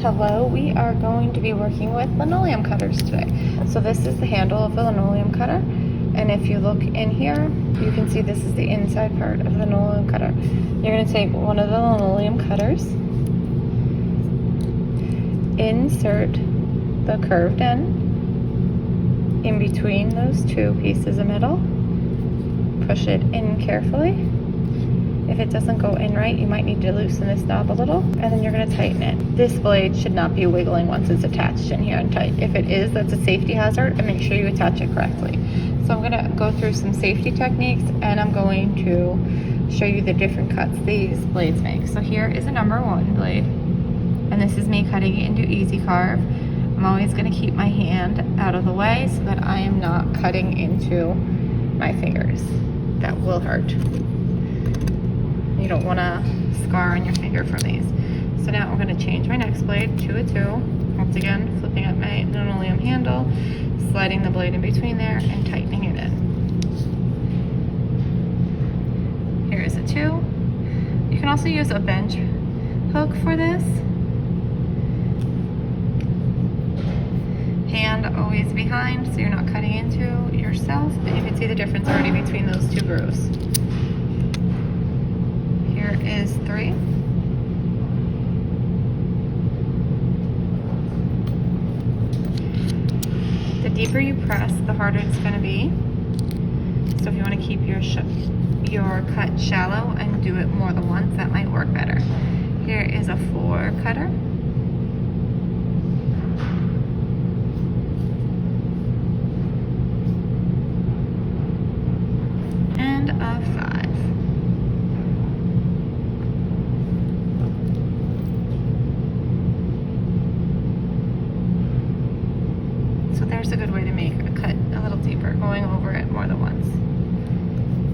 Hello, we are going to be working with linoleum cutters today. So this is the handle of the linoleum cutter, and if you look in here, you can see this is the inside part of the linoleum cutter. You're going to take one of the linoleum cutters, insert the curved end in between those two pieces of metal, push it in carefully. If it doesn't go in right, you might need to loosen this knob a little, and then you're going to tighten it. This blade should not be wiggling once it's attached in here and tight. If it is, that's a safety hazard, and make sure you attach it correctly. So I'm going to go through some safety techniques, and I'm going to show you the different cuts these blades make. So here is a number 1 blade, and this is me cutting it into easy carve. I'm always going to keep my hand out of the way so that I am not cutting into my fingers. That will hurt. You don't want a scar on your finger from these. So now I'm going to change my next blade to a 2. Once again, flipping up my linoleum handle, sliding the blade in between there, and tightening it in. Here is a 2. You can also use a bench hook for this. Hand always behind so you're not cutting into yourself, and you can see the difference already between those two grooves. Here is 3. The deeper you press, the harder it's going to be. So if you want to keep your cut shallow and do it more than once, that might work better. Here is a 4 cutter. And a 5. So there's a good way to make a cut a little deeper, going over it more than once.